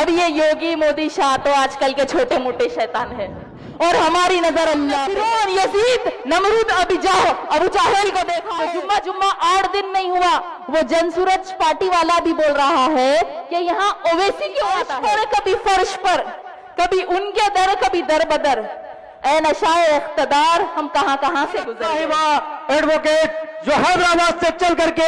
अब ये योगी मोदी शाह तो आजकल के छोटे मोटे शैतान हैं और हमारी नजर अल्लाह फिरौन, यजीद, नमरूद, अबू जाहिल को देखा है। जुम्मा 8 दिन नहीं हुआ, वो जनसूरज पार्टी वाला भी बोल रहा है कि यहाँ ओवैसी क्यों आता है, कभी फर्श पर, कभी उनके दर, कभी दर बदर। ए नशाए इख्तदार, हम कहां से गुजरे। एडवोकेट जो हैदराबाद से चल करके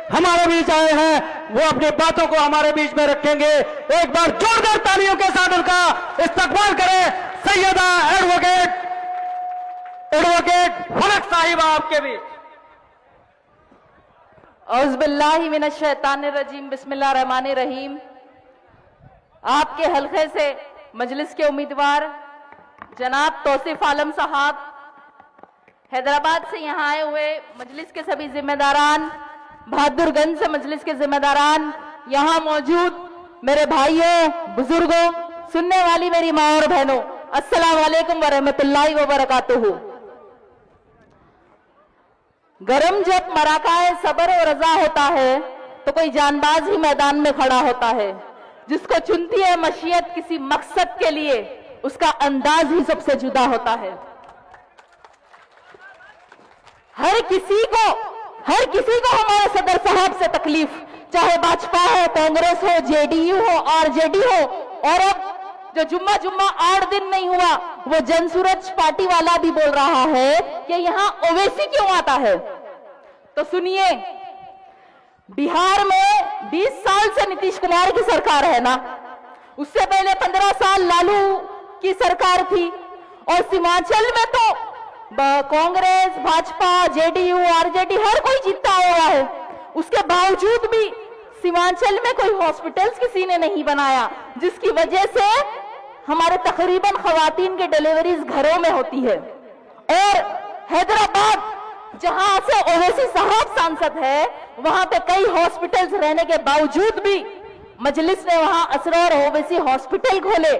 हमारे बीच आए हैं, वो अपनी बातों को हमारे बीच में रखेंगे। एक बार जोरदार तालियों के साथ उनका इस्तकबाल करें। सैयदा एडवोकेट फलक साहिबा आपके बीच। औज़ुबिल्लाहि मिनश शैतानिर रजीम, बिस्मिल्लाहिर रहमानिर रहीम। आपके हल्के से मजलिस के उम्मीदवार जनाब तौसीफ आलम साहब, हैदराबाद से यहाँ आए हुए मजलिस के सभी जिम्मेदारान, बहादुरगंज से मजलिस के जिम्मेदारान, यहाँ मौजूद मेरे भाइयों, बुजुर्गों, सुनने वाली मेरी माँ और बहनों, अस्सलाम वालेकुम वरहमतुल्लाहि वबरकातुहू। गरम जब मराकाए सबर और रजा होता है तो कोई जानबाज ही मैदान में खड़ा होता है। जिसको चुनती है मशीयत किसी मकसद के लिए, उसका अंदाज ही सबसे जुदा होता है। हर किसी को हमारे सदर साहब से तकलीफ, चाहे भाजपा हो, कांग्रेस हो, जेडीयू हो, आरजेडी हो, और अब जो जुम्मा 8 दिन नहीं हुआ, वो जनसूरज पार्टी वाला भी बोल रहा है कि यहाँ ओवैसी क्यों आता है। तो सुनिए, बिहार में 20 साल से नीतीश कुमार की सरकार है ना, उससे पहले 15 साल लालू की सरकार थी, और सीमांचल में तो कांग्रेस, भाजपा, जेडीयू, आरजेडी हर कोई जीतता हुआ है। उसके बावजूद भी सीमांचल में कोई हॉस्पिटल्स किसी ने नहीं बनाया, जिसकी वजह से हमारे तकरीबन खवातीन की डिलीवरीज घरों में होती है। और हैदराबाद, जहां से ओवैसी साहब सांसद है, वहां पे कई हॉस्पिटल्स रहने के बावजूद भी मजलिस ने वहां असरर ओवैसी हॉस्पिटल खोले,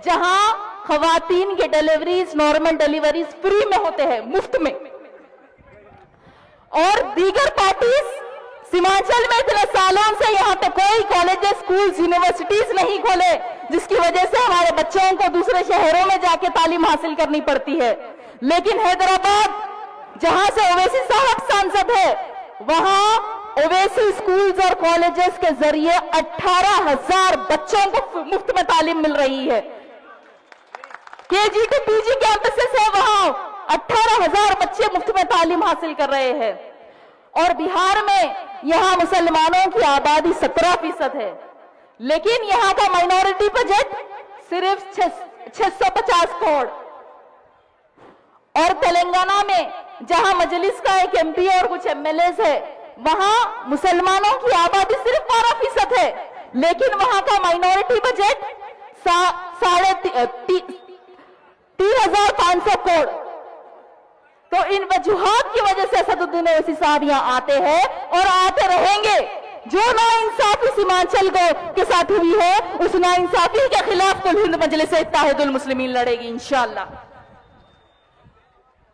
जहां खवातीन की डिलीवरीज, नॉर्मल डिलीवरीज फ्री में होते हैं, मुफ्त में। और दीगर पार्टीज सीमांचल में इतने सालों से यहाँ पे कोई कॉलेजेस, स्कूल्स, यूनिवर्सिटीज नहीं खोले, जिसकी वजह से हमारे बच्चों को दूसरे शहरों में जाके तालीम हासिल करनी पड़ती है। लेकिन हैदराबाद, जहां से ओवैसी साहब सांसद है, वहां ओवैसी स्कूल्स और कॉलेजेस के जरिए 18,000 बच्चों को मुफ्त में तालीम मिल रही है। केजी टू पीजी कैंपसेस है, वहां 18,000 बच्चे मुफ्त में तालीम हासिल कर रहे हैं। और बिहार में यहां मुसलमानों की आबादी 17% है, लेकिन यहां का माइनॉरिटी बजट सिर्फ 650 करोड़। और तेलंगाना में, जहां मजलिस का एक एमपी और कुछ एमएलए है, वहां मुसलमानों की आबादी सिर्फ 12% है, लेकिन वहां का माइनॉरिटी बजट 3,500 करोड़। तो इन वजूहात की वजह से असदुद्दीन ओवैसी साहब यहाँ आते हैं और आते रहेंगे। जो नाइंसाफी सीमांचल के साथ हुई है, उस नाइंसाफी के खिलाफ कुल हिंद मजलिस इत्तेहादुल मुस्लिमीन लड़ेगी इंशाअल्लाह।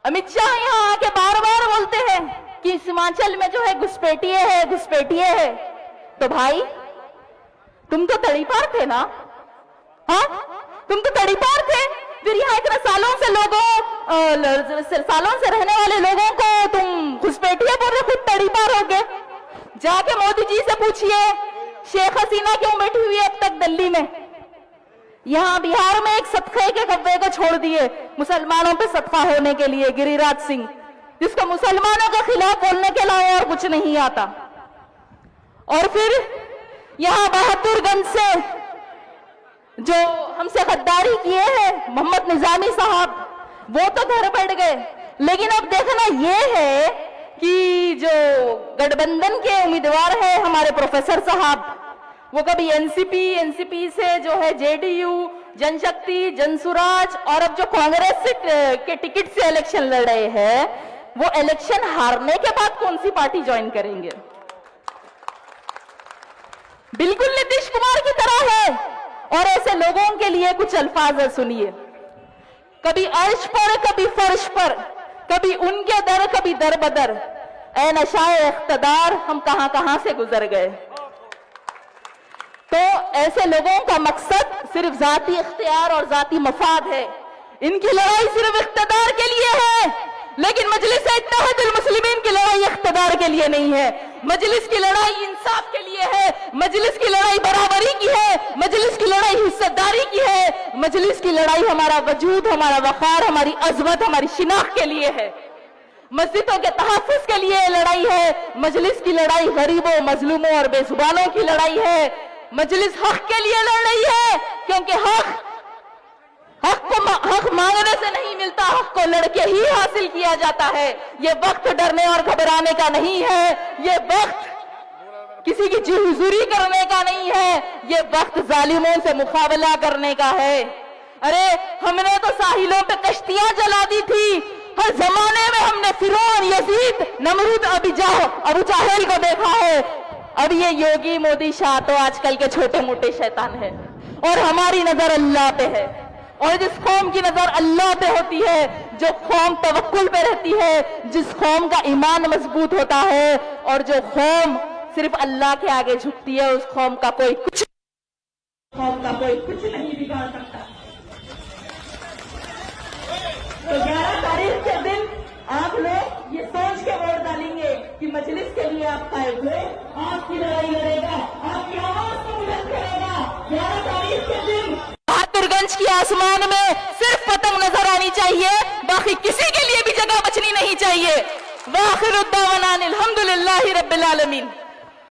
अमित शाह यहाँ आके बार बार बोलते हैं कि सीमांचल में जो है घुसपैठिए है। तो भाई, तुम तो तड़ीपार थे ना, हाँ, तुम तो तड़ीपार थे। फिर यहाँ इतने सालों से रहने वाले लोगों को तुम घुसपैठिए बोल रहे, खुद तड़ीपार हो गए। जाके मोदी जी से पूछिए, शेख हसीना क्यों बैठी हुई है अब तक दिल्ली में। यहाँ बिहार में एक सदक़े के कब्जे को छोड़ दिए मुसलमानों पे सदका होने के लिए, गिरिराज सिंह, जिसको मुसलमानों के खिलाफ बोलने के अलावा और कुछ नहीं आता। और फिर यहाँ बहादुरगंज से जो हमसे गद्दारी किए हैं मोहम्मद निजामी साहब, वो तो घर बैठ गए। लेकिन अब देखना ये है कि जो गठबंधन के उम्मीदवार है हमारे प्रोफेसर साहब, वो कभी एनसीपी से जो है जेडीयू, जनशक्ति, जनसुराज, और अब जो कांग्रेस के टिकट से इलेक्शन लड़ रहे हैं, वो इलेक्शन हारने के बाद कौन सी पार्टी ज्वाइन करेंगे। बिल्कुल नीतीश कुमार की तरह है। और ऐसे लोगों के लिए कुछ अल्फाज है, सुनिए। कभी अर्श पर, कभी फर्श पर, कभी उनके दर, कभी दर बदर। ए नशाए इख्तदार, हम कहां से गुजर गए। तो ऐसे लोगों का मकसद सिर्फ जाती इख्तियार और जाती मफाद है। इनकी लड़ाई सिर्फ इख्तिदार के लिए है, लेकिन मजलिस इत्तेहादुल मुस्लिमीन की लड़ाई इख्तिदार के लिए नहीं है। मजलिस की लड़ाई इंसाफ के लिए है, मजलिस की लड़ाई बराबरी की है, मजलिस की लड़ाई हिस्सेदारी की है, मजलिस की लड़ाई हमारा वजूद, हमारा वकार, हमारी अजमत, हमारी शिनाख्त के लिए है। मस्जिदों के तहफ्फुज़ के लिए लड़ाई है। मजलिस की लड़ाई गरीबों, मजलूमों और बेजुबानों की लड़ाई है। मजलिस हक के लिए लड़ रही है, क्योंकि हक मांगने से नहीं मिलता, हक को लड़के ही हासिल किया जाता है। ये वक्त डरने और घबराने का नहीं है, ये वक्त किसी की जी हुजूरी करने का नहीं है, ये वक्त जालिमों से मुकाबला करने का है। अरे हमने तो साहिलों पे कश्तियां जला दी थी, हर जमाने में हमने फिरौन, यजीद, नमरूद, अबू जाहिल को देखा है। अब ये योगी, मोदी, शाह तो आजकल के छोटे मोटे शैतान है, और हमारी नजर अल्लाह पे है। और जिस कौम की नजर अल्लाह पे होती है, जो कौम तवक्कुल पे रहती है, जिस कौम का ईमान मजबूत होता है, और जो कौम सिर्फ अल्लाह के आगे झुकती है, उस कौम का कोई कुछ नहीं बिगाड़ सकता। तो 11 तारीख के दिन आप लोग ये सोच के वोट डालेंगे कि मजलिस के लिए आपका एक वोट आपकी लड़ाई लड़ेगा, आपकी आवाज को बुलंद करेगा। 11 तारीख के दिन बहादुरगंज की आसमान में सिर्फ पतंग नजर आनी चाहिए, बाकी किसी के लिए भी जगह बचनी नहीं चाहिए। वाखिर उद्दावना अनिल हम्दुलिल्लाहि रब्बिल आलमीन।